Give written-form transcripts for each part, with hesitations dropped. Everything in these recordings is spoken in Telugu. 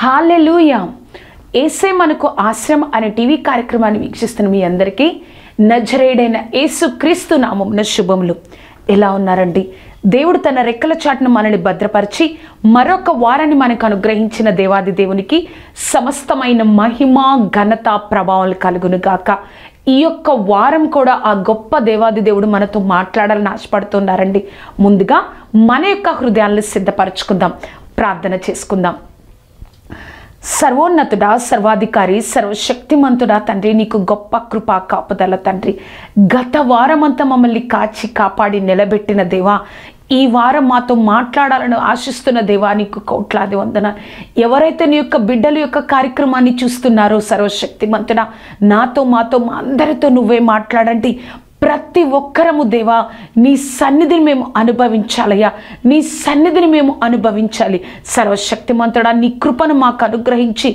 హల్లెలూయా. యేసే మనకు ఆశ్రయం అనే టీవీ కార్యక్రమాన్ని వీక్షిస్తున్న మీ అందరికీ నజరేయుడైన యేసుక్రీస్తు నామమున శుభములు. ఎలా ఉన్నారండి? దేవుడు తన రెక్కల చాటును మనల్ని భద్రపరిచి మరొక వారాన్ని మనకు అనుగ్రహించిన దేవాది దేవునికి సమస్తమైన మహిమ ఘనత ప్రభావాలు కలుగును గాక. ఈ యొక్క వారం కూడా ఆ గొప్ప దేవాది దేవుడు మనతో మాట్లాడాలని ఆశపడుతున్నారండి. ముందుగా మన యొక్క హృదయాలను సిద్ధపరచుకుందాం, ప్రార్థన చేసుకుందాం. సర్వోన్నతుడా, సర్వాధికారి, సర్వశక్తిమంతుడా తండ్రి, నీకు గొప్ప కృపా కాపుదల తండ్రి. గత వారమంతా మమ్మల్ని కాచి కాపాడి నిలబెట్టిన దేవా, ఈ వారం మాతో మాట్లాడాలని ఆశిస్తున్న దేవా నీకు కోట్లాది వందనాలు. ఎవరైతే నీ యొక్క బిడ్డల యొక్క కార్యక్రమాన్ని చూస్తున్నారో సర్వశక్తిమంతుడా, నాతో మాతో మా అందరితో నువ్వే మాట్లాడండి. ప్రతి ఒక్కరము దేవా నీ సన్నిధిని మేము అనుభవించాలయ్యా, నీ సన్నిధిని మేము అనుభవించాలి. సర్వశక్తిమంతుడా, నీ కృపను మాకు అనుగ్రహించి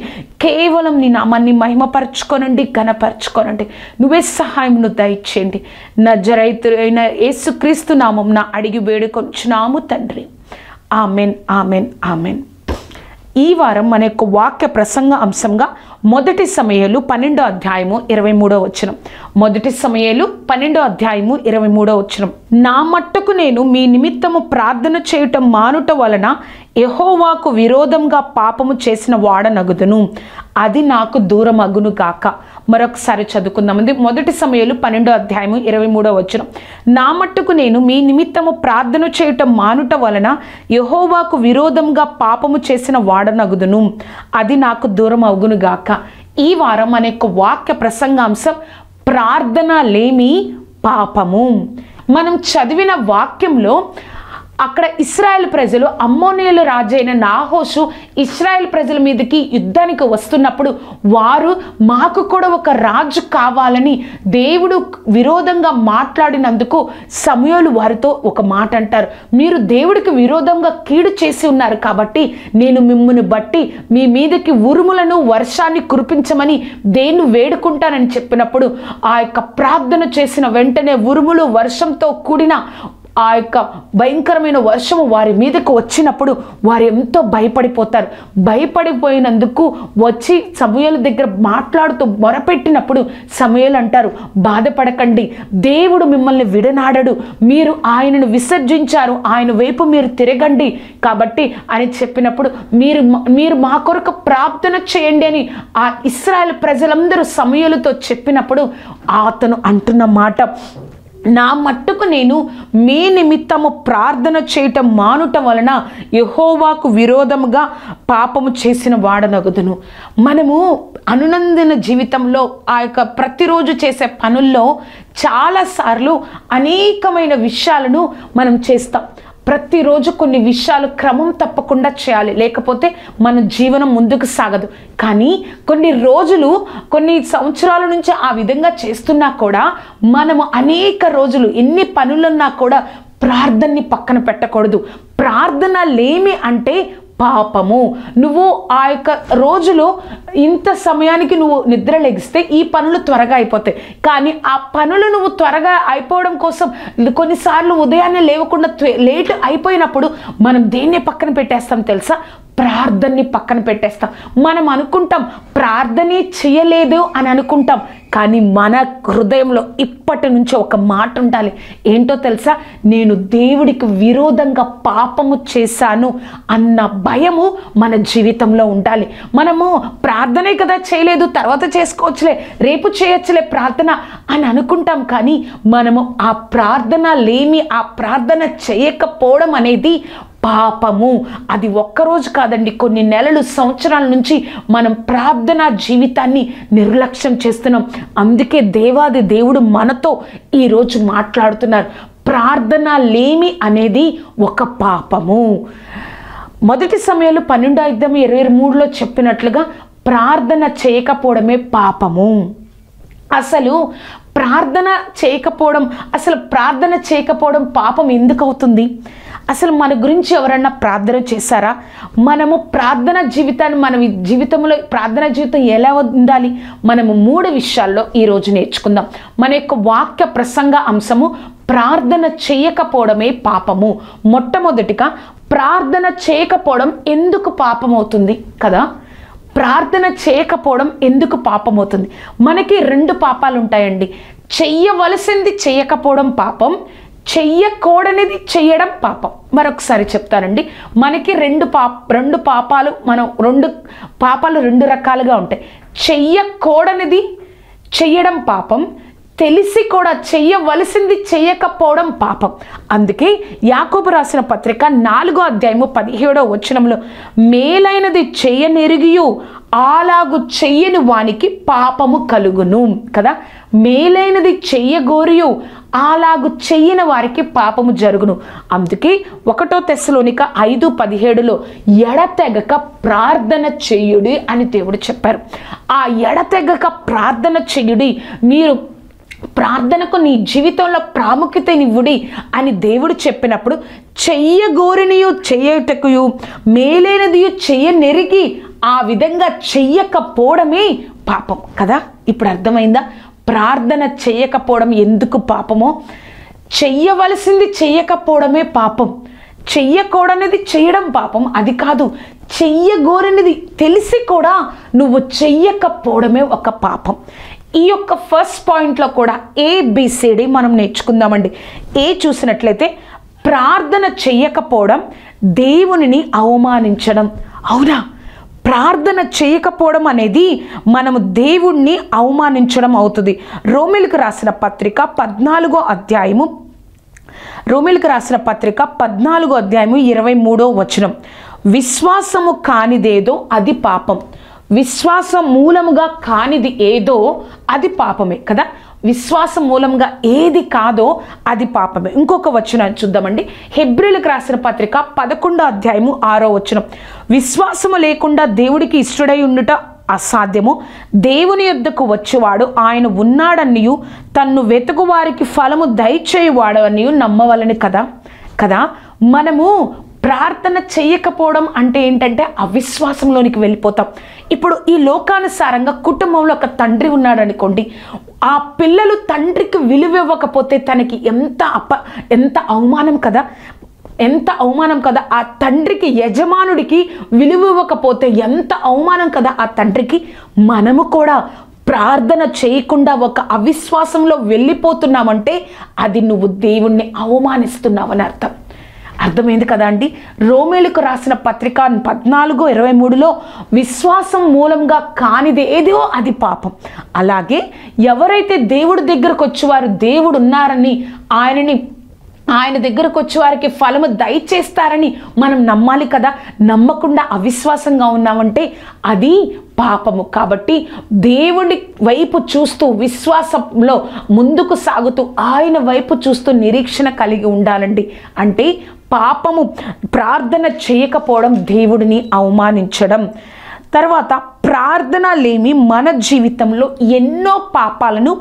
కేవలం నీ నామాన్ని మహిమపరచుకోనండి, ఘనపరచుకోనండి. నువ్వే సహాయమును దయచేయండి. నజరేయుడైన యేసుక్రీస్తు నామమున అడిగి వేడుకొంచున్నాము తండ్రి. Amen, amen, amen. ఈ వారం మన యొక్క వాక్య ప్రసంగ అంశంగా మొదటి సమూయేలు 12వ అధ్యాయము 23వ వచనం. మొదటి సమూయేలు 12వ అధ్యాయము 23వ వచనం. నా మట్టుకు నేను మీ నిమిత్తము ప్రార్థన చేయటం మానుట వలన యెహోవాకు విరోధంగా పాపము చేసిన వాడనగుదును, అది నాకు దూరం అగును గాక. మరొకసారి చదువుకుందామండి. మొదటి సమూయేలు 12వ అధ్యాయము 23వ వచనం. నా మట్టుకు నేను మీ నిమిత్తము ప్రార్థన చేయటం మానుట వలన యెహోవాకు విరోధంగా పాపము చేసిన వాడనగుదును, అది నాకు దూరం అగును గాక. ఈ వారం మన యొక్క వాక్య ప్రసంగాంశం ప్రార్థన లేమి పాపము. మనం చదివిన వాక్యంలో అక్కడ ఇశ్రాయేల్ ప్రజలు, అమ్మోనీయుల రాజైన నాహోషు ఇశ్రాయేల్ ప్రజల మీదకి యుద్ధానికి వస్తున్నప్పుడు వారు మాకు కూడా ఒక రాజు కావాలని దేవుడు విరోధంగా మాట్లాడినందుకు సమూయేలు వారితో ఒక మాట అంటారు. మీరు దేవుడికి విరోధంగా కీడు చేసి ఉన్నారు కాబట్టి నేను మిమ్మును బట్టి మీ మీదకి ఉరుములను వర్షాన్ని కురిపించమని దేన్ని వేడుకుంటానని చెప్పినప్పుడు ఆ యొక్క ప్రార్థన చేసిన వెంటనే ఉరుములు వర్షంతో కూడిన ఆ యొక్క భయంకరమైన వర్షము వారి మీదకు వచ్చినప్పుడు వారు ఎంతో భయపడిపోతారు. భయపడిపోయినందుకు వచ్చి సమూయేలు దగ్గర మాట్లాడుతూ మొరపెట్టినప్పుడు సమూయేలు అంటారు, బాధపడకండి, దేవుడు మిమ్మల్ని విడనాడడు, మీరు ఆయనను విసర్జించారు, ఆయన వైపు మీరు తిరగండి కాబట్టి అని చెప్పినప్పుడు మీరు మా కొరకు ప్రార్థన చేయండి అని ఆ ఇశ్రాయేలు ప్రజలందరూ సమూయేలుతో చెప్పినప్పుడు అతను అంటున్న మాట, నా మట్టుకు నేను మీ నిమిత్తము ప్రార్థన చేయటం మానుట వలన యెహోవాకు విరోధముగా పాపము చేసిన వాడనగుదును. మనము అనునందిన జీవితంలో ఆ యొక్క ప్రతిరోజు చేసే పనుల్లో చాలాసార్లు అనేకమైన విషయాలను మనం చేస్తాం. ప్రతిరోజు కొన్ని విషయాలు క్రమం తప్పకుండా చేయాలి, లేకపోతే మన జీవనం ముందుకు సాగదు. కానీ కొన్ని రోజులు, కొన్ని సంవత్సరాల నుంచి ఆ విధంగా చేస్తున్నా కూడా మనము అనేక రోజులు ఎన్ని పనులున్నా కూడా ప్రార్థనని పక్కన పెట్టకూడదు. ప్రార్థన లేమి అంటే పాపము. నువ్వు ఆ యొక్క రోజులో ఇంత సమయానికి నువ్వు నిద్ర లెగిస్తే ఈ పనులు త్వరగా అయిపోతాయి. కానీ ఆ పనులు నువ్వు త్వరగా అయిపోవడం కోసం కొన్నిసార్లు ఉదయాన్నే లేవకుండా లేట్ అయిపోయినప్పుడు మనం దేన్నే పక్కన పెట్టేస్తాం తెలుసా? ప్రార్థనని పక్కన పెట్టేస్తాం. మనం అనుకుంటాం ప్రార్థనే చేయలేదు అని అనుకుంటాం, కానీ మన హృదయంలో ఇప్పటి నుంచి ఒక మాట ఉండాలి. ఏంటో తెలుసా? నేను దేవుడికి విరోధంగా పాపము చేశాను అన్న భయము మన జీవితంలో ఉండాలి. మనము ప్రార్థనే కదా చేయలేదు, తర్వాత చేసుకోవచ్చులే, రేపు చేయొచ్చులే ప్రార్థన అని అనుకుంటాం, కానీ మనము ఆ ప్రార్థన లేమి, ఆ ప్రార్థన చేయకపోవడం అనేది పాపము. అది ఒక్కరోజు కాదండి, కొన్ని నెలలు, సంవత్సరాల నుంచి మనం ప్రార్థనా జీవితాన్ని నిర్లక్ష్యం చేస్తున్నాం. అందుకే దేవాది దేవుడు మనతో ఈరోజు మాట్లాడుతున్నారు. ప్రార్థన లేమి అనేది ఒక పాపము. మొదటి సమయంలో 12:23 చెప్పినట్లుగా ప్రార్థన చేయకపోవడమే పాపము. అసలు ప్రార్థన చేయకపోవడం పాపం ఎందుకు అవుతుంది? అసలు మన గురించి ఎవరన్నా ప్రార్థన చేశారా? మనము ప్రార్థన జీవితాన్ని, మన జీవితంలో ప్రార్థన జీవితం ఎలా ఉండాలి? మనము 3 విషయాల్లో ఈరోజు నేర్చుకుందాం. మన యొక్క వాక్య ప్రసంగ అంశము ప్రార్థన చేయకపోవడమే పాపము. మొట్టమొదటిగా ప్రార్థన చేయకపోవడం ఎందుకు పాపం అవుతుంది కదా? ప్రార్థన చేయకపోవడం ఎందుకు పాపం అవుతుంది? మనకి 2 పాపాలు ఉంటాయండి. చెయ్యవలసింది చేయకపోవడం పాపం, చెయ్యకూడనిది చేయడం పాపం. మరొకసారి చెప్తానండి, మనకి రెండు పాపాలు, మనం 2 పాపాలు 2 రకాలుగా ఉంటాయి. చెయ్యకూడనిది చెయ్యడం పాపం, తెలిసి కూడా చెయ్యవలసింది చేయకపోవడం పాపం. అందుకే యాకోబు రాసిన పత్రిక 4:17 మేలైనది చెయ్యనెరిగియు అలాగు చెయ్యని వానికి పాపము కలుగును కదా. మేలైనది చెయ్యగోరియు అలాగు చెయ్యని వారికి పాపము జరుగును. అందుకే 1 తెస్సలోనిక 5:17 ఎడతెగక ప్రార్థన చెయ్యుడి అని దేవుడు చెప్పారు. ఆ ఎడతెగక ప్రార్థన చెయ్యుడి, మీరు ప్రార్థనకు నీ జీవితంలో ప్రాముఖ్యతనివ్వుడి అని దేవుడు చెప్పినప్పుడు, చెయ్యగోరినియు చెయ్యటకుయు మేలైనదియు చెయ్యనెరిగి ఆ విధంగా చెయ్యకపోవడమే పాపం కదా. ఇప్పుడు అర్థమైందా ప్రార్థన చేయకపోవడం ఎందుకు పాపమో? చెయ్యవలసింది చెయ్యకపోవడమే పాపం, చెయ్యకూడనిది చేయడం పాపం. అది కాదు, చెయ్యగోరనిది తెలిసి కూడా నువ్వు చెయ్యకపోవడమే ఒక పాపం. ఈ యొక్క ఫస్ట్ పాయింట్లో కూడా ABCD మనం నేర్చుకుందామండి. ఏ చూసినట్లయితే ప్రార్థన చెయ్యకపోవడం దేవునిని అవమానించడం. అవునా? ప్రార్థన చేయకపోవడం అనేది మనము దేవుణ్ణి అవమానించడం అవుతుంది. రోమీయులకు రాసిన పత్రిక 14:23 విశ్వాసము కానిదేదో అది పాపం. విశ్వాసం మూలముగా కానిది ఏదో అది పాపమే కదా. విశ్వాసం మూలంగా ఏది కాదో అది పాపమే. ఇంకొక వచనం చూద్దామండి. హెబ్రీయులకు రాసిన పత్రిక 11:6 విశ్వాసము లేకుండా దేవుడికి ఇష్టడై ఉండుట అసాధ్యము. దేవుని యొద్దకు వచ్చేవాడు ఆయన ఉన్నాడనియు తన్ను వెతుకు వారికి ఫలము దయచేయువాడు అనియు నమ్మవలని కదా. మనము ప్రార్థన చేయకపోవడం అంటే ఏంటంటే అవిశ్వాసంలోనికి వెళ్ళిపోతాం. ఇప్పుడు ఈ లోకానుసారంగా కుటుంబంలో ఒక తండ్రి ఉన్నాడు అనుకోండి, ఆ పిల్లలు తండ్రికి విలువ ఇవ్వకపోతే తనకి ఎంత అవమానం కదా, ఎంత అవమానం కదా. ఆ తండ్రికి, యజమానుడికి విలువ ఇవ్వకపోతే ఎంత అవమానం కదా ఆ తండ్రికి. మనము కూడా ప్రార్థన చేయకుండా ఒక అవిశ్వాసంలో వెళ్ళిపోతున్నామంటే అది నువ్వు దేవుణ్ణి అవమానిస్తున్నావని అర్థం. అర్థమైంది కదా అండి. రోమీయులకు రాసిన పత్రిక 14:23 విశ్వాసం మూలంగా కానిది ఏదో అది పాపం. అలాగే ఎవరైతే దేవుడి దగ్గరకు వచ్చేవారు దేవుడు ఉన్నారని, ఆయన దగ్గరకు వచ్చే వారికి ఫలము దయచేస్తారని మనం నమ్మాలి కదా. నమ్మకుండా అవిశ్వాసంగా ఉన్నామంటే అది పాపము. కాబట్టి దేవుడి వైపు చూస్తూ, విశ్వాసంలో ముందుకు సాగుతూ, ఆయన వైపు చూస్తూ నిరీక్షణ కలిగి ఉండాలండి. అంటే పాపము ప్రార్థన చేయకపోవడం, దేవుడిని అవమానించడం. తర్వాత ప్రార్థన లేమి మన జీవితంలో ఎన్నో పాపాలను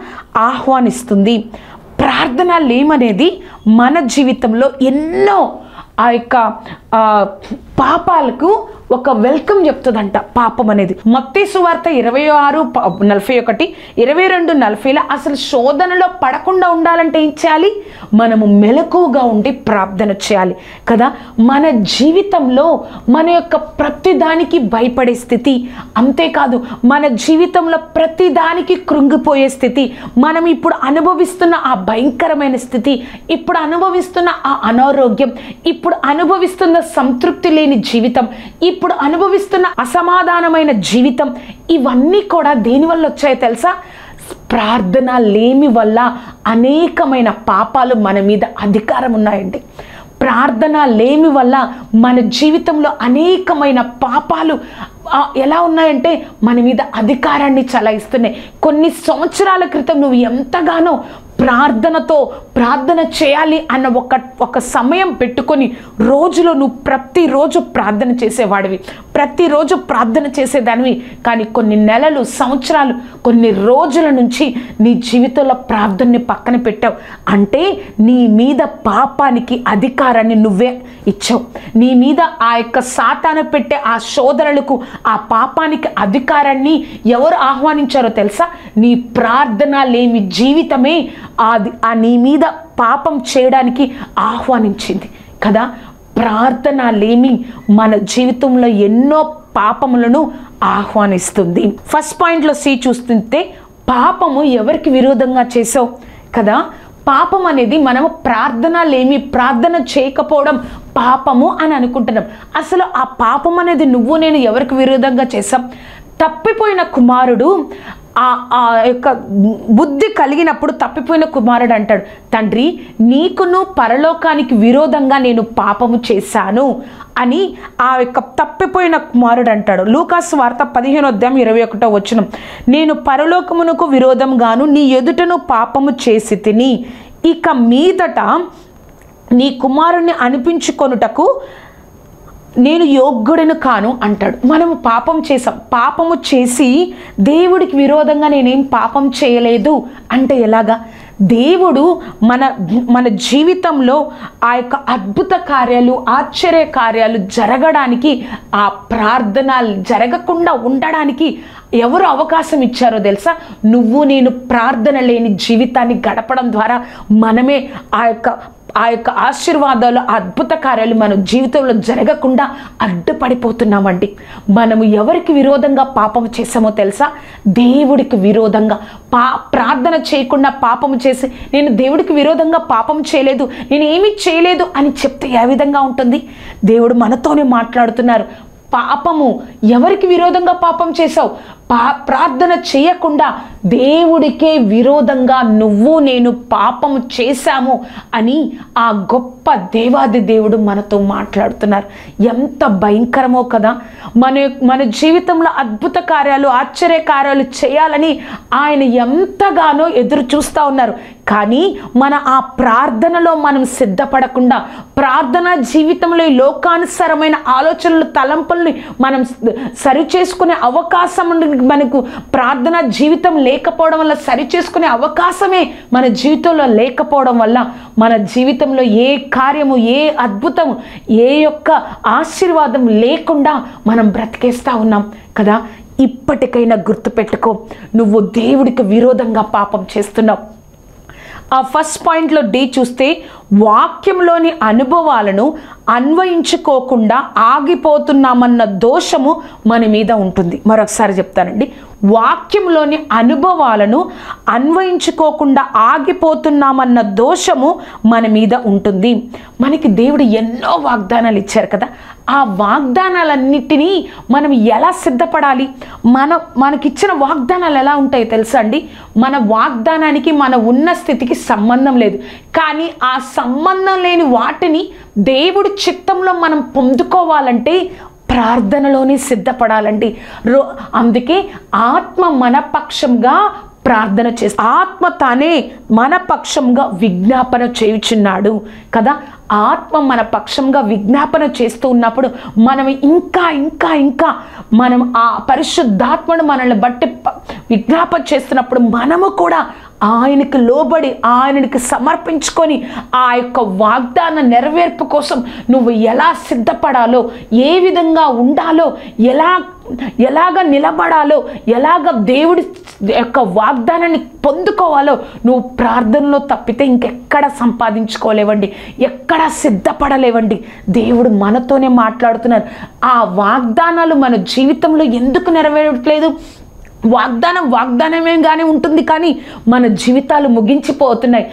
ఆహ్వానిస్తుంది. ప్రార్థన లేమనేది మన జీవితంలో ఎన్నో ఆ యొక్క పాపాలకు ఒక వెల్కమ్ చెప్తుందంట పాపం అనేది. మత్తయి సువార్త 26:41, 22:40 అసలు శోధనలో పడకుండా ఉండాలంటే ఏం చేయాలి? మనము మెలకువగా ఉండి ప్రార్థన చేయాలి కదా. మన జీవితంలో మన యొక్క ప్రతిదానికి భయపడే స్థితి, అంతేకాదు మన జీవితంలో ప్రతిదానికి కృంగిపోయే స్థితి, మనం ఇప్పుడు అనుభవిస్తున్న ఆ భయంకరమైన స్థితి, ఇప్పుడు అనుభవిస్తున్న ఆ అనారోగ్యం, ఇప్పుడు అనుభవిస్తున్న సంతృప్తి లేని జీవితం, ఇప్పుడు అనుభవిస్తున్న అసమాధానమైన జీవితం, ఇవన్నీ కూడా దేనివల్ల వచ్చాయో తెలుసా? ప్రార్థన లేమి వల్ల అనేకమైన పాపాలు మన మీద అధికారం ఉన్నాయండి. ప్రార్థన లేమి వల్ల మన జీవితంలో అనేకమైన పాపాలు ఎలా ఉన్నాయంటే మన మీద అధికారాన్ని చలాయిస్తున్నాయి. కొన్ని సంవత్సరాల క్రితం నువ్వు ఎంతగానో ప్రార్థన చేయాలి అన్న ఒక సమయం పెట్టుకొని రోజులో నువ్వు ప్రతిరోజు ప్రార్థన చేసేవాడివి, ప్రతిరోజు ప్రార్థన చేసేదానివి. కానీ కొన్ని నెలలు, సంవత్సరాలు, కొన్ని రోజుల నుంచి నీ జీవితంలో ప్రార్థనని పక్కన పెట్టావు. అంటే నీ మీద పాపానికి అధికారాన్ని నువ్వే ఇచ్చావు. నీ మీద ఆ యొక్క సాతాను పెట్టే ఆ శోధనలకు, ఆ పాపానికి అధికారాన్ని ఎవరు ఆహ్వానించారో తెలుసా? నీ ప్రార్థన లేని జీవితమే ఆ నీ మీద పాపం చేయడానికి ఆహ్వానించింది కదా. ప్రార్థన లేమి మన జీవితంలో ఎన్నో పాపములను ఆహ్వానిస్తుంది. ఫస్ట్ పాయింట్లో సి చూస్తుంటే పాపము ఎవరికి విరోధంగా చేసావు కదా. పాపం అనేది మనము ప్రార్థన చేయకపోవడం పాపము అని అనుకుంటున్నాం. అసలు ఆ పాపం అనేది నువ్వు నేను ఎవరికి విరోధంగా చేసాం? తప్పిపోయిన కుమారుడు ఆ యొక్క బుద్ధి కలిగినప్పుడు తప్పిపోయిన కుమారుడు అంటాడు, తండ్రి నీకును పరలోకానికి విరోధంగా నేను పాపము చేశాను అని ఆ యొక్క తప్పిపోయిన కుమారుడు అంటాడు. లూకాసు వార్త 15:21 నేను పరలోకమునకు విరోధంగాను నీ ఎదుటను పాపము చేసి తిని ఇక మీదట నీ కుమారుణ్ణి అనిపించుకొనుటకు నేను యోగ్యుడను కాను అంటాడు. మనము పాపం చేసాం, పాపము చేసి దేవుడికి విరోధంగా నేనేం పాపం చేయలేదు అంటే ఎలాగా? దేవుడు మన జీవితంలో ఆ యొక్క అద్భుత కార్యాలు, ఆశ్చర్య కార్యాలు జరగడానికి, ఆ ప్రార్థన జరగకుండా ఉండడానికి ఎవరు అవకాశం ఇచ్చారో తెలుసా? నువ్వు నేను ప్రార్థన లేని జీవితాన్ని గడపడం ద్వారా మనమే ఆ యొక్క ఆశీర్వాదాలు, అద్భుత కార్యాలు మన జీవితంలో జరగకుండా అడ్డుపడిపోతున్నామండి. మనము ఎవరికి విరోధంగా పాపం చేసామో తెలుసా? దేవుడికి విరోధంగా. ప్రార్థన చేయకుండా పాపము చేసి నేను దేవుడికి విరోధంగా పాపం చేయలేదు, నేను ఏమీ చేయలేదు అని చెప్తే ఏ విధంగా ఉంటుంది? దేవుడు మనతోనే మాట్లాడుతున్నారు. పాపము ఎవరికి విరోధంగా పాపం చేసావు? ప్రార్థన చేయకుండా దేవుడికే విరోధంగా నువ్వు నేను పాపము చేశాము అని ఆ గొప్ప దేవాది దేవుడు మనతో మాట్లాడుతున్నారు. ఎంత భయంకరమో కదా. మన జీవితంలో అద్భుత కార్యాలు, ఆశ్చర్య కార్యాలు చేయాలని ఆయన ఎంతగానో ఎదురు చూస్తూ ఉన్నారు. కానీ ఆ ప్రార్థనలో మనం సిద్ధపడకుండా, ప్రార్థన జీవితంలో ఈ లోకానుసారమైన ఆలోచనలు, తలంపుల్ని మనం సరి చేసుకునే అవకాశం మనకు ప్రార్థన జీవితం లేకపోవడం వల్ల, సరి చేసుకునే అవకాశమే మన జీవితంలో లేకపోవడం వల్ల మన జీవితంలో ఏ కార్యము, ఏ అద్భుతము, ఏ యొక్క ఆశీర్వాదం లేకుండా మనం బ్రతికేస్తా ఉన్నాం కదా. ఇప్పటికైనా గుర్తుపెట్టుకో, నువ్వు దేవుడికి విరోధంగా పాపం చేస్తున్నావు. ఆ ఫస్ట్ పాయింట్లో డి చూస్తే వాక్యంలోని అనుభవాలను అన్వయించుకోకుండా ఆగిపోతున్నామన్న దోషము మన మీద ఉంటుంది. మరొకసారి చెప్తానండి, వాక్యంలోని అనుభవాలను అన్వయించుకోకుండా ఆగిపోతున్నామన్న దోషము మన మీద ఉంటుంది. మనకి దేవుడు ఎన్నో వాగ్దానాలు ఇచ్చారు కదా. ఆ వాగ్దానాలన్నిటినీ మనం ఎలా సిద్ధపడాలి? మనకిచ్చిన వాగ్దానాలు ఎలా ఉంటాయో తెలుసా అండి? మన వాగ్దానానికి మన ఉన్న స్థితికి సంబంధం లేదు. కానీ ఆ సంబంధం లేని వాటిని దేవుడి చిత్తంలో మనం పొందుకోవాలంటే ప్రార్థనలోనే సిద్ధపడాలండి. అందుకే ఆత్మ మన పక్షంగా ప్రార్థన చేస్తా, ఆత్మ తానే మన పక్షంగా విజ్ఞాపన చేయుచున్నాడు కదా. ఆత్మ మన పక్షంగా విజ్ఞాపన చేస్తూ ఉన్నప్పుడు మనం ఇంకా ఇంకా ఇంకా మనం ఆ పరిశుద్ధాత్మను మనల్ని బట్టి విజ్ఞాపన చేస్తున్నప్పుడు మనము కూడా ఆయనకి లోబడి ఆయనకి సమర్పించుకొని ఆ యొక్క వాగ్దాన నెరవేర్పు కోసం నువ్వు ఎలా సిద్ధపడాలో, ఏ విధంగా ఉండాలో, ఎలాగ నిలబడాలో, ఎలాగ దేవుడి యొక్క వాగ్దానాన్ని పొందుకోవాలో నువ్వు ప్రార్థనలో తప్పితే ఇంకెక్కడ సంపాదించుకోలేవండి, ఎక్కడ సిద్ధపడలేవండి. దేవుడు మనతోనే మాట్లాడుతున్నారు. ఆ వాగ్దానాలు మన జీవితంలో ఎందుకు నెరవేరట్లేదు? వాగ్దానంగానే ఉంటుంది కానీ మన జీవితాలు ముగించిపోతున్నాయి.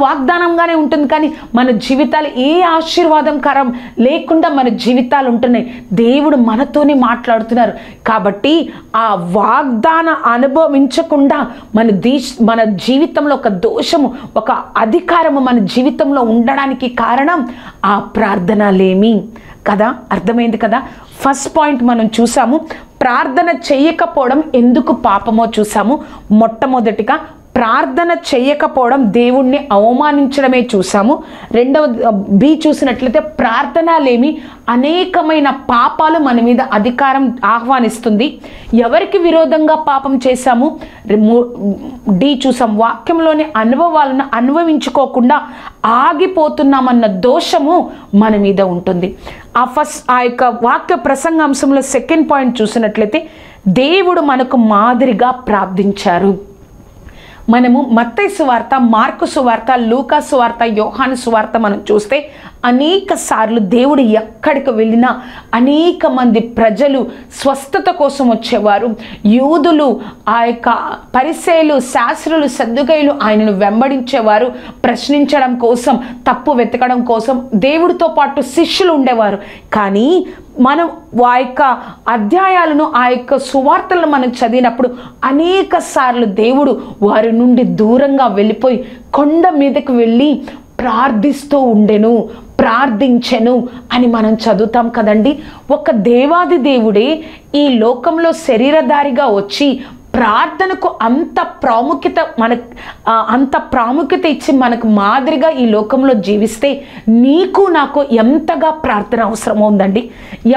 వాగ్దానంగానే ఉంటుంది కానీ మన జీవితాలు ఏ ఆశీర్వాదంకరం లేకుండా మన జీవితాలు ఉంటున్నాయి. దేవుడు మనతోనే మాట్లాడుతున్నారు. కాబట్టి ఆ వాగ్దానం అనుభవించకుండా మన జీవితంలో ఒక దోషము, ఒక అధికారము మన జీవితంలో ఉండడానికి కారణం ఆ ప్రార్థనలేమి కదా. అర్థమైంది కదా. ఫస్ట్ పాయింట్ మనం చూసాము, ప్రార్థన చేయకపోవడం ఎందుకు పాపమో చూసాము. మొట్టమొదటిగా ప్రార్థన చేయకపోవడం దేవుణ్ణి అవమానించడమే చూసాము. రెండవ బి చూసినట్లయితే ప్రార్థనలేమి అనేకమైన పాపాలు మన మీద అధికారం ఆహ్వానిస్తుంది. ఎవరికి విరోధంగా పాపం చేశాము? డి చూసాం, వాక్యంలోని అనుభవాలను అనుభవించుకోకుండా ఆగిపోతున్నామన్న దోషము మన మీద ఉంటుంది. ఆ యొక్క వాక్య ప్రసంగాంశంలో సెకండ్ పాయింట్ చూసినట్లయితే దేవుడు మనకు మాదిరిగా ప్రార్థించారు. మనము మత్తయి సువార్త, మార్కు సువార్త, లూకా సువార్త, యోహాను సువార్త మనం చూస్తే అనేక సార్లు దేవుడు ఎక్కడికి వెళ్ళినా అనేక మంది ప్రజలు స్వస్థత కోసం వచ్చేవారు. యూదులు, ఆ యొక్క పరిసయ్యులు, శాస్త్రులు, సద్దుకయ్యులు ఆయనను వెంబడించేవారు. ప్రశ్నించడం కోసం, తప్పు వెతకడం కోసం దేవుడితో పాటు శిష్యులు ఉండేవారు. కానీ మనం ఆ యొక్క అధ్యాయాలను, ఆ యొక్క సువార్తలను మనం చదివినప్పుడు అనేక సార్లు దేవుడు వారి నుండి దూరంగా వెళ్ళిపోయి కొండ మీదకి వెళ్ళి ప్రార్థిస్తూ ఉండెను, ప్రార్థించెను అని మనం చదువుతాం కదండి. ఒక దేవాది దేవుడే ఈ లోకంలో శరీరధారిగా వచ్చి ప్రార్థనకు అంత ప్రాముఖ్యత ఇచ్చి మనకు మాదిరిగా ఈ లోకంలో జీవిస్తే నీకు నాకు ఎంతగా ప్రార్థన అవసరం ఉందండి.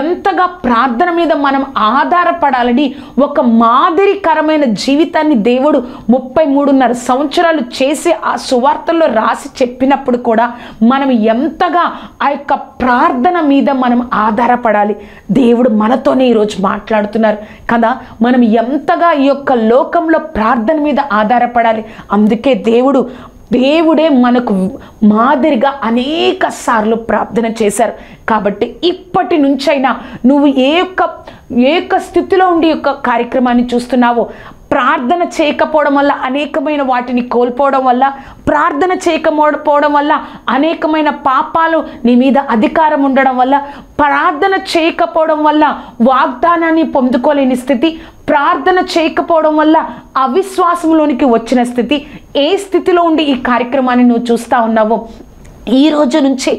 ఎంతగా ప్రార్థన మీద మనం ఆధారపడాలని ఒక మాదిరికరమైన జీవితాన్ని దేవుడు 33.5 సంవత్సరాలు చేసి ఆ సువార్తల్లో రాసి చెప్పినప్పుడు కూడా మనం ఎంతగా ఆ యొక్క ప్రార్థన మీద మనం ఆధారపడాలి. దేవుడు మనతోనే ఈరోజు మాట్లాడుతున్నారు కదా. మనం ఎంతగా ఈ యొక్క లోకంలో ప్రార్థన మీద ఆధారపడాలి. అందుకే దేవుడే మనకు మాదిరిగా అనేక సార్లు ప్రార్థన చేశారు. కాబట్టి ఇప్పటి నుంచైనా నువ్వు ఏ యొక్క స్థితిలో ఉండి యొక్క కార్యక్రమాన్ని చూస్తున్నావో, ప్రార్థన చేయకపోవడం వల్ల అనేకమైన వాటిని కోల్పోవడం వల్ల, ప్రార్థన చేయకపోవడం వల్ల అనేకమైన పాపాలు నీ మీద అధికారం ఉండడం వల్ల, ప్రార్థన చేయకపోవడం వల్ల వాగ్దానాన్ని పొందుకోలేని స్థితి, ప్రార్థన చేయకపోవడం వల్ల అవిశ్వాసంలోనికి వచ్చిన స్థితి, ఏ స్థితిలో ఉండి ఈ కార్యక్రమాన్ని నువ్వు చూస్తూ ఉన్నావో ఈ రోజు నుంచి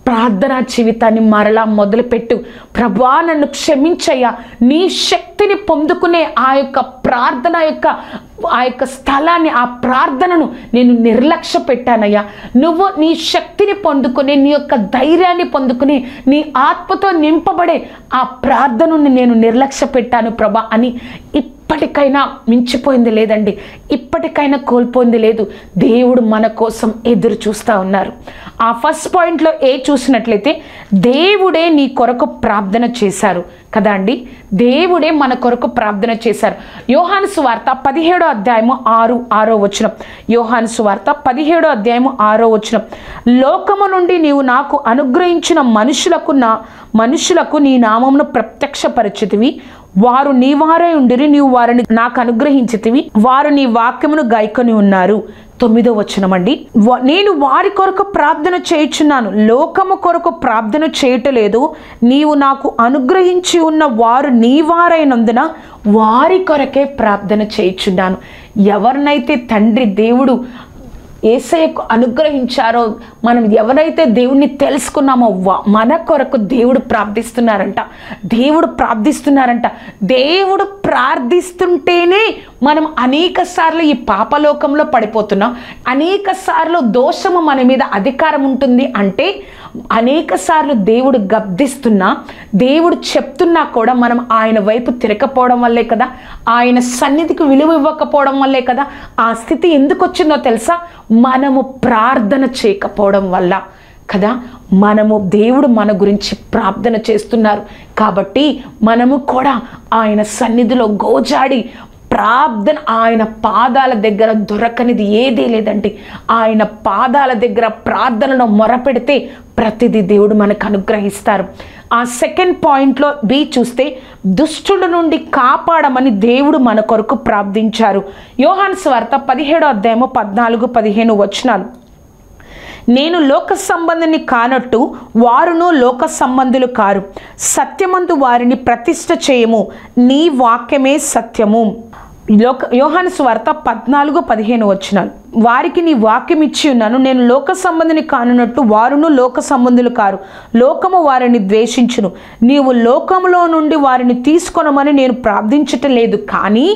ప్రార్థనా జీవితాన్ని మరలా మొదలుపెట్టు. ప్రభువా నన్ను క్షమించయ్యా, నీ శక్తిని పొందుకునే ఆ యొక్క ప్రార్థన ఆ యొక్క స్థలాన్ని, ఆ ప్రార్థనను నేను నిర్లక్ష్య పెట్టానయ్యా. నువ్వు నీ శక్తిని పొందుకుని, నీ యొక్క ధైర్యాన్ని పొందుకుని, నీ ఆత్మతో నింపబడే ఆ ప్రార్థనను నేను నిర్లక్ష్య పెట్టాను ప్రభా అని ఇప్పటికైనా మించిపోయింది లేదండి, ఇప్పటికైనా కోల్పోయింది లేదు. దేవుడు మన కోసం ఎదురు చూస్తూ ఉన్నారు. ఆ ఫస్ట్ పాయింట్లో చూసినట్లయితే దేవుడే నీ కొరకు ప్రార్థన చేశారు కదా అండి. దేవుడే మన కొరకు ప్రార్థన చేశారు. యోహాను సువార్త 17వ అధ్యాయము 6వ వచనం. యోహాను సువార్త 17వ అధ్యాయము 6వ వచనం. లోకము నుండి నీవు నాకు అనుగ్రహించిన మనుషులకు నీ నామమును ప్రత్యక్షపరచితివి. వారు నీ వారై ఉండిరి, నీవు వారిని నాకు అనుగ్రహించితివి. వారు నీ వాక్యమును గైకొని ఉన్నారు. 9వ వచనం అండి. నేను వారి కొరకు ప్రార్థన చేయుచున్నాను, లోకము కొరకు ప్రార్థన చేయటలేదు. నీవు నాకు అనుగ్రహించి ఉన్న వారు నీ వారైనందున వారి కొరకే ప్రార్థన చేయుచున్నాను. ఎవరినైతే తండ్రి దేవుడు యేసయ్యకు అనుగ్రహించారో, మనం ఎవరైతే దేవుణ్ణి తెలుసుకున్నామో మన కొరకు దేవుడు ప్రార్థిస్తున్నారంట. దేవుడు ప్రార్థిస్తుంటేనే మనం అనేక సార్లు ఈ పాపలోకంలో పడిపోతున్నాం. అనేక సార్లు దోషము మన మీద అధికారం ఉంటుంది అంటే అనేక సార్లు దేవుడు గద్దిస్తున్నా, దేవుడు చెప్తున్నా కూడా మనం ఆయన వైపు తిరగకపోవడం వల్లే కదా, ఆయన సన్నిధికి విలువ ఇవ్వకపోవడం వల్లే కదా ఆ స్థితి ఎందుకు వచ్చిందో తెలుసా? మనము ప్రార్థన చేయకపోవడం వల్ల కదా. దేవుడు మన గురించి ప్రార్థన చేస్తున్నారు కాబట్టి మనము కూడా ఆయన సన్నిధిలో గోజాడి ప్రార్థన, ఆయన పాదాల దగ్గర దొరకనిది ఏదీ లేదండి. ఆయన పాదాల దగ్గర ప్రార్థనను మొరపెడితే ప్రతిదీ దేవుడు మనకు అనుగ్రహిస్తారు. ఆ సెకండ్ పాయింట్లో బి చూస్తే, దుష్టుల నుండి కాపాడమని దేవుడు మన కొరకు ప్రార్థించారు. యోహాను సువార్త 17వ అధ్యాయము 14-15 వచనాలు. నేను లోక సంబంధిని కానట్టు వారును లోక సంబంధులు కారు, సత్యమందు వారిని ప్రతిష్ఠ చేయము, నీ వాక్యమే సత్యము. యోహాను సువార్త 14-15 వచనాలు. వారికి నీ వాక్యం ఇచ్చి ఉన్నాను, నేను లోక సంబంధిని కానున్నట్టు వారును లోక సంబంధులు కారు, లోకము వారిని ద్వేషించును. నీవు లోకములో నుండి వారిని తీసుకొనమని నేను ప్రార్థించటం లేదు, కానీ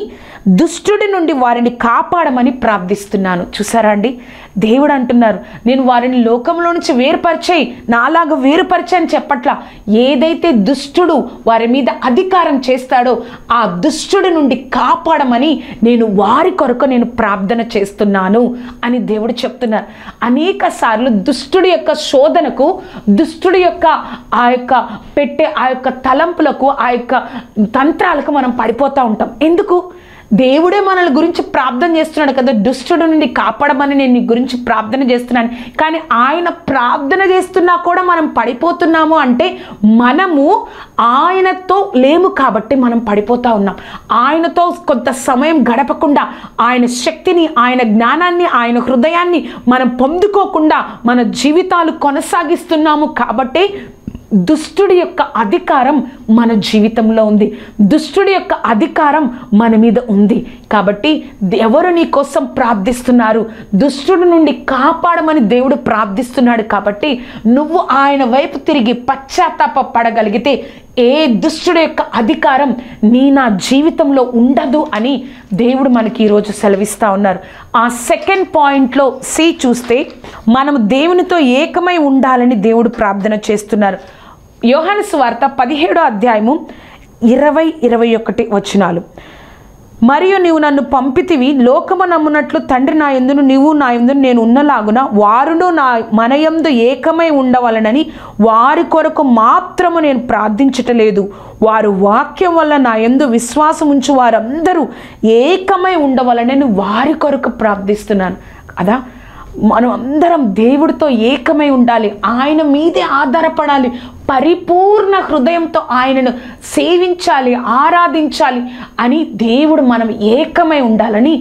దుష్టుడి నుండి వారిని కాపాడమని ప్రార్థిస్తున్నాను. చూసారా అండి, దేవుడు అంటున్నారు నేను వారిని లోకంలో నుంచి వేరుపరిచేయి, నాలాగా వేరుపరిచే అని చెప్పట్లా. ఏదైతే దుష్టుడు వారి మీద అధికారం చేస్తాడో ఆ దుష్టుడి నుండి కాపాడమని వారి కొరకు నేను ప్రార్థన చేస్తున్నాను అని దేవుడు చెప్తున్నారు. అనేక సార్లు దుష్టుడి యొక్క శోధనకు, దుష్టుడి యొక్క ఆ యొక్క తలంపులకు, ఆ యొక్క తంత్రాలకు మనం పడిపోతూ ఉంటాం. ఎందుకు? దేవుడే మనల్ని గురించి ప్రార్థన చేస్తున్నాడు కదా, దుష్టుడి నుండి కాపాడమని నేను నీ గురించి ప్రార్థన చేస్తున్నాను. కానీ ఆయన ప్రార్థన చేస్తున్నా కూడా మనం పడిపోతున్నాము అంటే మనము ఆయనతో లేము కాబట్టి మనం పడిపోతూ ఉన్నాం. ఆయనతో కొంత సమయం గడపకుండా, ఆయన శక్తిని, ఆయన జ్ఞానాన్ని, ఆయన హృదయాన్ని మనం పొందుకోకుండా మన జీవితాలు కొనసాగిస్తున్నాము కాబట్టి దుష్టుడి యొక్క అధికారం మన జీవితంలో ఉంది, దుష్టుడి యొక్క అధికారం మన మీద ఉంది. కాబట్టి ఎవరు నీ కోసం ప్రార్థిస్తున్నారు? దుష్టుడి నుండి కాపాడమని దేవుడు ప్రార్థిస్తున్నాడు. కాబట్టి నువ్వు ఆయన వైపు తిరిగి పశ్చాత్తాప పడగలిగితే ఏ దుష్టుడి యొక్క అధికారం నా జీవితంలో ఉండదు అని దేవుడు మనకి ఈరోజు సెలవిస్తూ ఉన్నారు. ఆ సెకండ్ పాయింట్లో సి చూస్తే, మనం దేవునితో ఏకమై ఉండాలని దేవుడు ప్రార్థన చేస్తున్నారు. యోహాను సువార్త 17వ అధ్యాయము 20-21 వచనాలు. మరియు నీవు నన్ను పంపితివి, లోకము నమ్మునట్లు తండ్రి నా యందును నీవు నా యందును నేను ఉన్నలాగున వారును మన యందు ఏకమై ఉండవలనని వారి కొరకు మాత్రము నేను ప్రార్థించటలేదు, వారు వాక్యం వల్ల నా యందు విశ్వాసం ఉంచు వారందరూ ఏకమై ఉండవలనని వారి కొరకు ప్రార్థిస్తున్నాను. కదా, మనం అందరం దేవుడితో ఏకమై ఉండాలి, ఆయన మీదే ఆధారపడాలి, పరిపూర్ణ హృదయంతో ఆయనను సేవించాలి, ఆరాధించాలి అని దేవుడు మనం ఏకమై ఉండాలని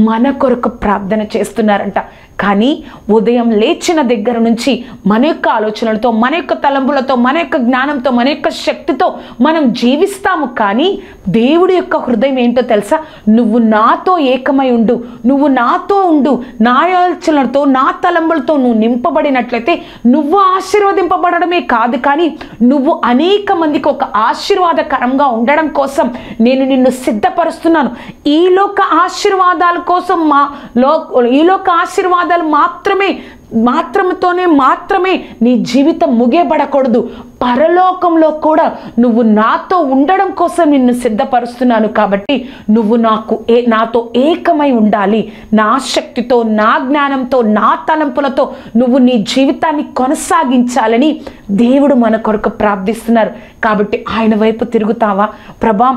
మన కొరకు ప్రార్థన చేస్తున్నారంట. కానీ ఉదయం లేచిన దగ్గర నుంచి మన యొక్క ఆలోచనలతో, మన యొక్క తలంపులతో, మన యొక్క జ్ఞానంతో, మన యొక్క శక్తితో మనం జీవిస్తాము. కానీ దేవుడి యొక్క హృదయం ఏంటో తెలుసా? నువ్వు నాతో ఏకమై ఉండు, నువ్వు నాతో ఉండు, నా ఆలోచనలతో, నా తలంపులతో నువ్వు నింపబడినట్లయితే నువ్వు ఆశీర్వదింపబడమే కాదు, కానీ నువ్వు అనేక మందికి ఒక ఆశీర్వాదకరంగా ఉండడం కోసం నేను నిన్ను సిద్ధపరుస్తున్నాను. ఈ లోక ఆశీర్వాదాల కోసం ఈ లోక ఆశీర్వాదాలు మాత్రమే నీ జీవితం ముగియబడకూడదు. పరలోకంలో కూడా నువ్వు నాతో ఉండడం కోసం నిన్ను సిద్ధపరుస్తున్నాను. కాబట్టి నువ్వు నాతో ఏకమై ఉండాలి. నా శక్తితో, నా జ్ఞానంతో, నా తలంపులతో నువ్వు నీ జీవితాన్ని కొనసాగించాలని దేవుడు మన కొరకు ప్రార్థిస్తున్నారు. కాబట్టి ఆయన వైపు తిరుగుతావా? ప్రభా,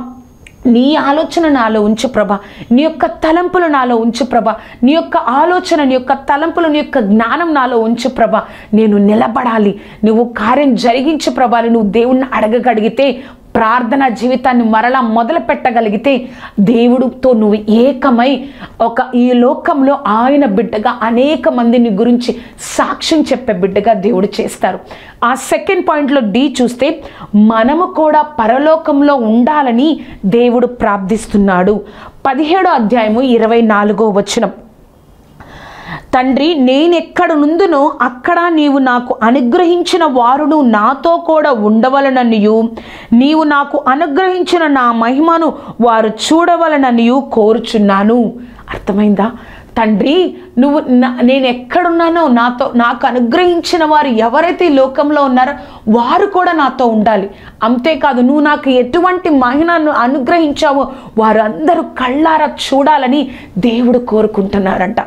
నీ ఆలోచన నాలో ఉంచు ప్రభా, నీ యొక్క తలంపులు నాలో ఉంచు ప్రభా, నీ యొక్క ఆలోచన, నీ యొక్క తలంపులు, నీ యొక్క జ్ఞానం నాలో ఉంచు ప్రభా, నేను నిలబడాలి, నువ్వు కార్యం జరిగించు ప్రభా. నువ్వు దేవుణ్ణి అడగగలిగితే, ప్రార్థన జీవితాన్ని మరలా మొదలు పెట్టగలిగితే దేవుడితో నువ్వు ఏకమై ఈ లోకంలో ఆయన బిడ్డగా అనేక మందిని గురించి సాక్ష్యం చెప్పే బిడ్డగా దేవుడు చేస్తారు. ఆ సెకండ్ పాయింట్లో డి చూస్తే, మనము కూడా పరలోకంలో ఉండాలని దేవుడు ప్రార్థిస్తున్నాడు. 17వ అధ్యాయము 24వ వచనం. తండ్రి, నేనెక్కడుందునో అక్కడ నీవు నాకు అనుగ్రహించిన వారును నాతో కూడా ఉండవలననియు, నీవు నాకు అనుగ్రహించిన నా మహిమను వారు చూడవలననియు కోరుచున్నాను. అర్థమైందా? తండ్రి, నువ్వు నేను ఎక్కడున్నానో నాకు అనుగ్రహించిన వారు ఎవరైతే ఈ లోకంలో ఉన్నారో వారు కూడా నాతో ఉండాలి. అంతేకాదు, నువ్వు నాకు ఎటువంటి మహిమను అనుగ్రహించావో వారు అందరూ కళ్ళారా చూడాలని దేవుడు కోరుకుంటున్నారంట.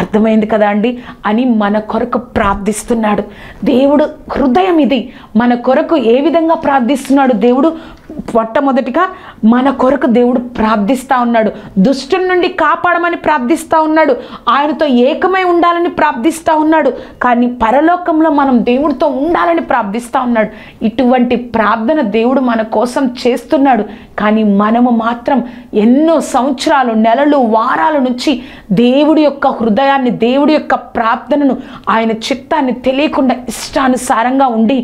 అర్థమైంది కదా అండి అని మన కొరకు ప్రార్థిస్తున్నాడు దేవుడు. హృదయం ఇది. మన కొరకు ఏ విధంగా ప్రార్థిస్తున్నాడు దేవుడు? మొట్టమొదటిగా మన కొరకు దేవుడు ప్రార్థిస్తూ ఉన్నాడు. దుష్టుని నుండి కాపాడమని ప్రార్థిస్తూ ఉన్నాడు. ఆయనతో ఏకమై ఉండాలని ప్రార్థిస్తూ ఉన్నాడు. కానీ పరలోకంలో మనం దేవుడితో ఉండాలని ప్రార్థిస్తూ ఉన్నాడు. ఇటువంటి ప్రార్థన దేవుడు మన కోసం చేస్తున్నాడు. కానీ మనము మాత్రం ఎన్నో సంవత్సరాలు, నెలలు, వారాల నుంచి దేవుడి యొక్క హృదయాన్ని, దేవుడి యొక్క ప్రార్థనను, ఆయన చిత్తాన్ని తెలియకుండా ఇష్టానుసారంగా ఉండి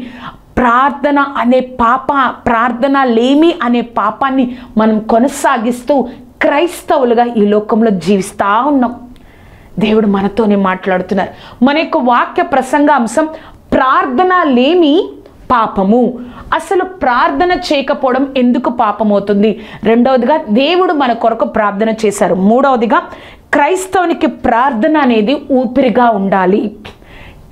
ప్రార్థన లేమి అనే పాపాన్ని మనం కొనసాగిస్తూ క్రైస్తవులుగా ఈ లోకంలో జీవిస్తూ ఉన్నాం. దేవుడు మనతోనే మాట్లాడుతున్నారు. మన యొక్క వాక్య ప్రసంగాంశం ప్రార్థన లేమి పాపము. అసలు ప్రార్థన చేయకపోవడం ఎందుకు పాపమవుతుంది? రెండవదిగా, దేవుడు మన కొరకు ప్రార్థన చేశారు. మూడవదిగా, క్రైస్తవునికి ప్రార్థన అనేది ఊపిరిగా ఉండాలి.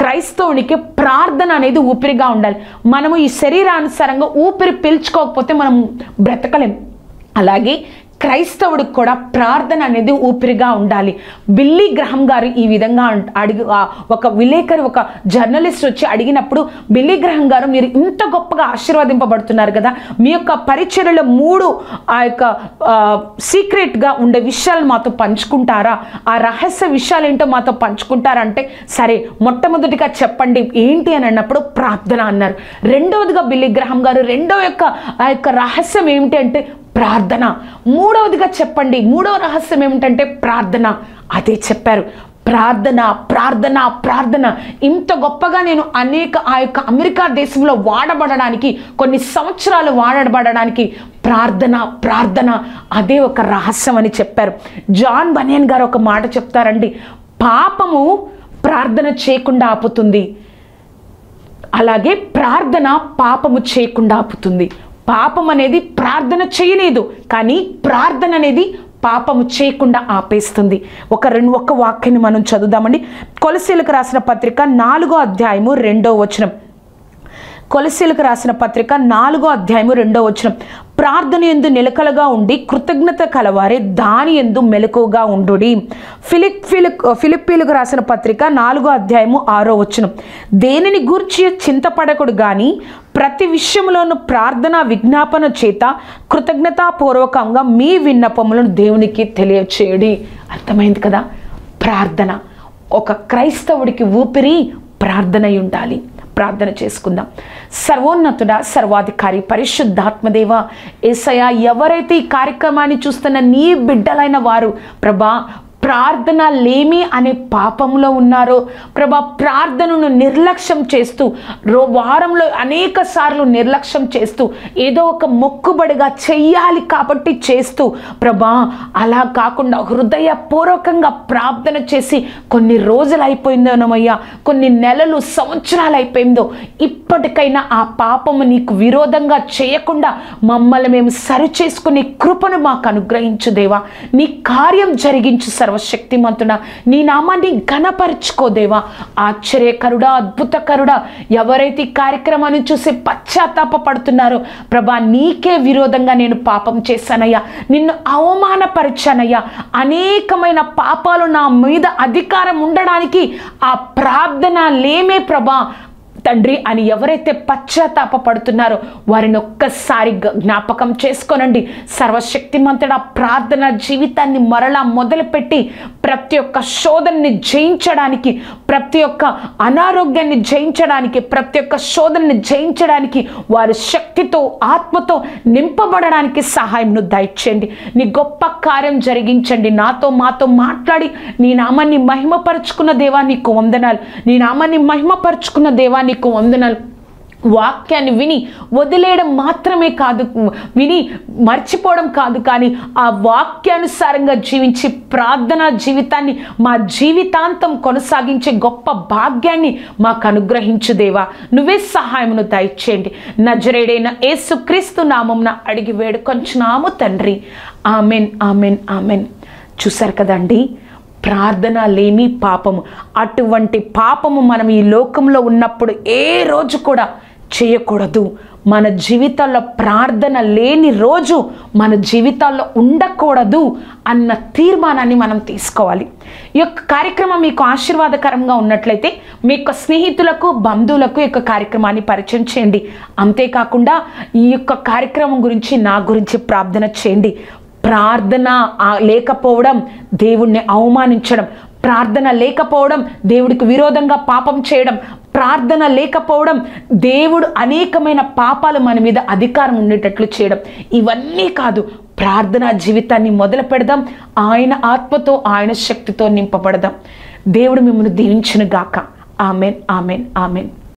క్రైస్తవునికి ప్రార్థన అనేది ఊపిరిగా ఉండాలి. మనము ఈ శరీరానుసారంగా ఊపిరి పీల్చుకోకపోతే మనం బ్రతకలేం. అలాగే క్రైస్తవుడికి కూడా ప్రార్థన అనేది ఊపిరిగా ఉండాలి. బిల్లీ గ్రహం గారు ఈ విధంగా ఒక విలేకరి, ఒక జర్నలిస్ట్ వచ్చి అడిగినప్పుడు, బిల్లీ గ్రహం గారు, మీరు ఇంత గొప్పగా ఆశీర్వదింపబడుతున్నారు కదా, మీ యొక్క పరిచర్యలో 3 ఆ యొక్క సీక్రెట్గా ఉండే విషయాలు మాతో పంచుకుంటారా? ఆ రహస్య విషయాలు ఏంటో మాతో పంచుకుంటారంటే, సరే మొట్టమొదటిగా చెప్పండి ఏంటి అని అన్నప్పుడు ప్రార్థన అన్నారు. రెండవదిగా బిల్లీ గ్రహం గారు ఆ యొక్క రహస్యం ఏమిటి అంటే ప్రార్థన. మూడవదిగా చెప్పండి, మూడవ రహస్యం ఏమిటంటే ప్రార్థన. అదే చెప్పారు. ప్రార్థన, ప్రార్థన, ప్రార్థన. ఇంత గొప్పగా నేను ఆ యొక్క అమెరికా దేశంలో వాడబడడానికి, కొన్ని సంవత్సరాలు వాడబడడానికి ప్రార్థన, ప్రార్థన అదే ఒక రహస్యం అని చెప్పారు. జాన్ బనియన్ గారు ఒక మాట చెప్తారండి, పాపము ప్రార్థన చేయకుండా ఆపుతుంది, అలాగే ప్రార్థన పాపము చేయకుండా ఆపుతుంది. పాపం అనేది ప్రార్థన చేయలేదు, కానీ ప్రార్థన అనేది పాపము చేయకుండా ఆపేస్తుంది. ఒక వాక్యాన్ని మనం చదువుదామండి. కొలసీలకు రాసిన పత్రిక 4వ అధ్యాయము 2వ వచనం. కొలసీలకు రాసిన పత్రిక 4వ అధ్యాయము 2వ వచనం. ప్రార్థన యందు నిలకడగా ఉండి కృతజ్ఞత కలవారే దాని యందు మెలకువగా ఉండుడి. ఫిలిప్పీలకు రాసిన పత్రిక 4వ అధ్యాయము 6వ వచనం. దేనిని గూర్చి చింతపడకుడు గాని ప్రతి విషయంలోనూ ప్రార్థన విజ్ఞాపన చేత కృతజ్ఞతాపూర్వకంగా మీ విన్నపములను దేవునికి తెలియచేయడి. అర్థమైంది కదా? ప్రార్థన. ఒక క్రైస్తవుడికి ఊపిరి ప్రార్థన ఉండాలి. ప్రార్థన చేసుకుందాం. సర్వోన్నతుడా, సర్వాధికారి, పరిశుద్ధాత్మదేవ, యేసయ్యా, ఎవరైతే ఈ కార్యక్రమాన్ని చూస్తున్న నీ బిడ్డలైన వారు ప్రభా ప్రార్థన లేమి అనే పాపంలో ఉన్నారో ప్రభా, ప్రార్థనను నిర్లక్ష్యం చేస్తూ వారంలో అనేక సార్లు నిర్లక్ష్యం చేస్తూ ఏదో ఒక మొక్కుబడిగా చెయ్యాలి కాబట్టి చేస్తూ ప్రభా, అలా కాకుండా హృదయపూర్వకంగా ప్రార్థన చేసి కొన్ని రోజులు అయిపోయిందోనమయ్యా, కొన్ని నెలలు, సంవత్సరాలు అయిపోయిందో, ఇప్పటికైనా ఆ పాపము నీకు విరోధంగా చేయకుండా మమ్మల్ని మేము సరి చేసుకునే కృపను మాకు అనుగ్రహించు దేవా. నీ కార్యం జరిగించు సర్వశక్తిమంతుడా. నీ నామాన్ని ఘనపరుచుకోదేవా. ఆశ్చర్యకరుడా, అద్భుతకరుడా, ఎవరైతే ఈ కార్యక్రమాన్ని చూసి పశ్చాత్తాపడుతున్నారో ప్రభా, నీకే విరోధంగా నేను పాపం చేశానయ్యా, నిన్ను అవమానపరిచానయ్యా, అనేకమైన పాపాలు నా మీద అధికారం ఉండడానికి ఆ ప్రార్థన లేమే ప్రభా తండ్రి అని ఎవరైతే పశ్చాత్తాపడుతున్నారో వారిని ఒక్కసారి జ్ఞాపకం చేసుకోనండి. సర్వశక్తిమంతుడా, ప్రార్థన జీవితాన్ని మరలా మొదలుపెట్టి ప్రతి ఒక్క శోధనని జయించడానికి, ప్రతి ఒక్క అనారోగ్యాన్ని జయించడానికి, ప్రతి ఒక్క శోధనని జయించడానికి వారి శక్తితో, ఆత్మతో నింపబడడానికి సహాయంను దయచేయండి. నీ గొప్ప కార్యం జరిగించండి. మాతో మాట్లాడి నీ నామాన్ని మహిమపరుచుకున్న దేవా నీకు వందనాలు. నీ నామాన్ని మహిమపరుచుకున్న దేవా నీకు వందనాలు. వాక్యాన్ని విని వదిలేయడం మాత్రమే కాదు, విని మర్చిపోవడం కాదు, కానీ ఆ వాక్యానుసారంగా జీవించి ప్రార్థనా జీవితాన్ని మా జీవితాంతం కొనసాగించే గొప్ప భాగ్యాన్ని మాకు అనుగ్రహించు దేవా. నువ్వే సహాయమును దయచేయండి. నజరేయుడైన యేసుక్రీస్తు నామమున అడిగి వేడుకొంచున్నాము తండ్రి. Amen, amen, amen. చూశారు కదండి, ప్రార్థన లేని పాపము. అటువంటి పాపము మనం ఈ లోకంలో ఉన్నప్పుడు ఏ రోజు కూడా చేయకూడదు. మన జీవితాల్లో ప్రార్థన లేని రోజు మన జీవితాల్లో ఉండకూడదు అన్న తీర్మానాన్ని మనం తీసుకోవాలి. ఈ యొక్క కార్యక్రమం మీకు ఆశీర్వాదకరంగా ఉన్నట్లయితే మీ యొక్క స్నేహితులకు, బంధువులకు ఈ యొక్క కార్యక్రమాన్ని పరిచయం చేయండి. అంతేకాకుండా ఈ యొక్క కార్యక్రమం గురించి, నా గురించి ప్రార్థన చేయండి. ప్రార్థన లేకపోవడం దేవుణ్ణి అవమానించడం, ప్రార్థన లేకపోవడం దేవుడికి విరోధంగా పాపం చేయడం, ప్రార్థన లేకపోవడం దేవుడు అనేకమైన పాపాలు మన మీద అధికారం ఉండేటట్లు చేయడం. ఇవన్నీ కాదు, ప్రార్థనా జీవితాన్ని మొదలు పెడదాం. ఆయన ఆత్మతో, ఆయన శక్తితో నింపబడదాం. దేవుడు మిమ్మల్ని దీవించును గాక. Amen, amen, amen.